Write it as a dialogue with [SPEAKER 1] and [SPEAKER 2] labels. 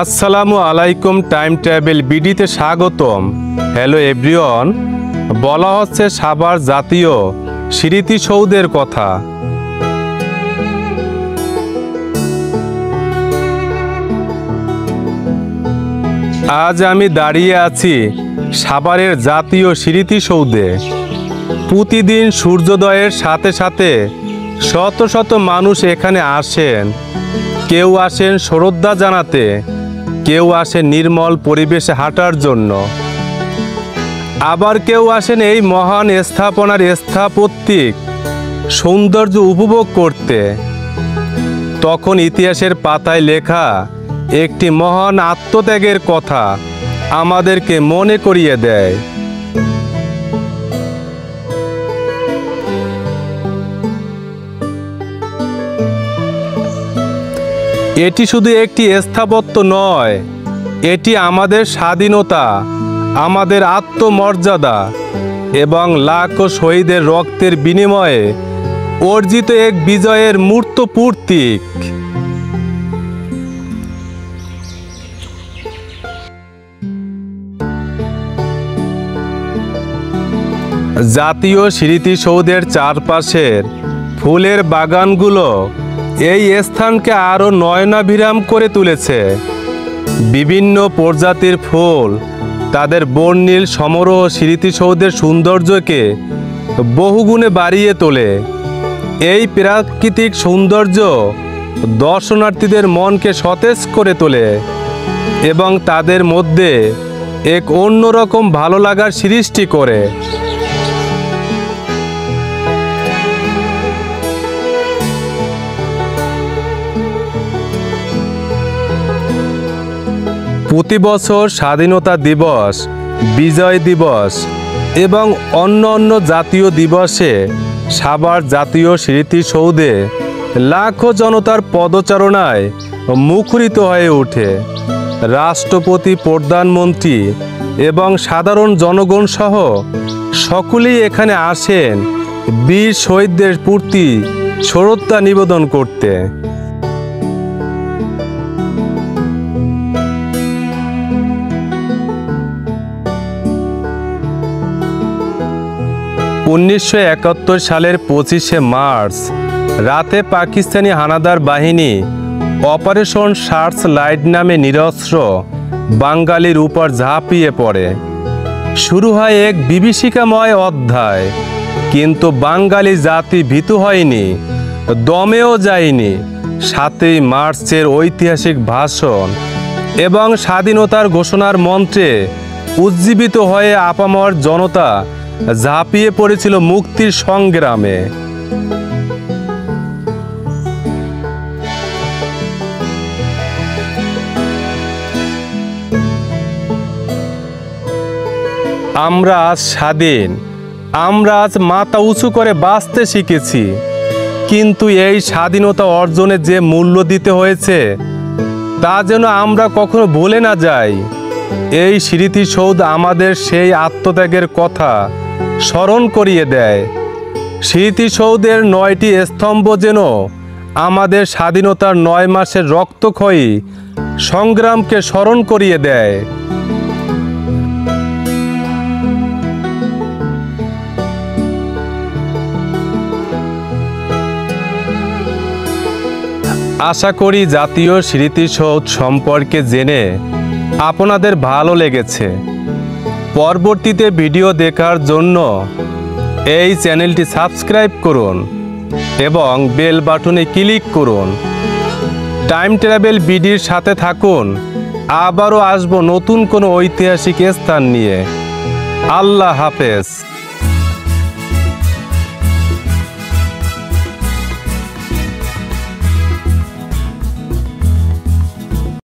[SPEAKER 1] আসসালামু আলাইকুম time travel বিডিতে স্বাগতম। হ্যালো এভরিওয়ান, বলা হচ্ছে সাভার জাতীয় স্মৃতিসৌধের কথা। আজ আমি দাঁড়িয়ে আছি সাভারের জাতীয় স্মৃতিসৌধে। প্রতিদিন সূর্যোদয়ের সাথে সাথে শত শত মানুষ এখানে আসেন। কেউ আসেন শ্রদ্ধা জানাতে, কেউ আসেন নির্মল পরিবেশে হাঁটার জন্য, আবার কেউ আসেন এই মহান স্থাপনার স্থাপত্যিক সৌন্দর্য উপভোগ করতে। তখন ইতিহাসের পাতায় লেখা একটি মহান আত্মত্যাগের কথা আমাদেরকে মনে করিয়ে দেয়। এটি শুধু একটি স্থাপত্য নয়, এটি আমাদের স্বাধীনতা, আমাদের আত্মমর্যাদা এবং লাখো শহীদের রক্তের বিনিময়ে অর্জিত এক বিজয়ের মূর্ত প্রতীক। জাতীয় স্মৃতিসৌধের চারপাশের ফুলের বাগানগুলো এই স্থানকে আরও নয়নাভিরাম করে তুলেছে। বিভিন্ন প্রজাতির ফুল তাদের বর্ণিল সমারোহ স্মৃতিসৌধের সৌন্দর্যকে বহুগুণে বাড়িয়ে তোলে। এই প্রাকৃতিক সৌন্দর্য দর্শনার্থীদের মনকে সতেজ করে তোলে এবং তাদের মধ্যে এক অন্যরকম ভালো লাগার সৃষ্টি করে। প্রতি বছর স্বাধীনতা দিবস, বিজয় দিবস এবং অন্য জাতীয় দিবসে সাভার জাতীয় স্মৃতিসৌধে লাখো জনতার পদচারণায় মুখরিত হয়ে ওঠে। রাষ্ট্রপতি, প্রধানমন্ত্রী এবং সাধারণ জনগণ সহ সকলেই এখানে আসেন বীর শহীদদের প্রতি শ্রদ্ধা নিবেদন করতে। 1971 সালের 25শে মার্চ রাতে পাকিস্তানি হানাদার বাহিনী অপারেশন সার্চ লাইট নামে নিরস্ত্র বাঙালির উপর ঝাঁপিয়ে পড়ে। শুরু হয় এক বিভীষিকাময় অধ্যায়, কিন্তু বাঙালি জাতি ভীতু হয়নি, দমেও যায়নি। 7ই মার্চের ঐতিহাসিক ভাষণ এবং স্বাধীনতার ঘোষণার মন্ত্রে উজ্জীবিত হয়ে আপামর জনতা ঝাঁপিয়ে পড়েছিল মুক্তির সংগ্রামে। আমরা আজ স্বাধীন, আমরা আজ মাথা উঁচু করে বাঁচতে শিখেছি, কিন্তু এই স্বাধীনতা অর্জনে যে মূল্য দিতে হয়েছে তা যেন আমরা কখনো ভুলে না যাই। এই স্মৃতিসৌধ আমাদের সেই আত্মত্যাগের কথা স্মরণ করিয়ে দেয়। স্মৃতিসৌধের 9টি স্তম্ভ যেন আমাদের স্বাধীনতার 9 মাসের রক্তক্ষয়ী সংগ্রামকে স্মরণ করিয়ে দেয়। আশা করি জাতীয় স্মৃতিসৌধ সম্পর্কে জেনে আপনাদের ভালো লেগেছে। পরবর্তীতে ভিডিও দেখার জন্য এই চ্যানেলটি সাবস্ক্রাইব করুন এবং বেল বাটনে ক্লিক করুন। টাইম ট্রাভেল বিডির সাথে থাকুন। আবারও আসবো নতুন কোনো ঐতিহাসিক স্থান নিয়ে। আল্লাহ হাফেজ।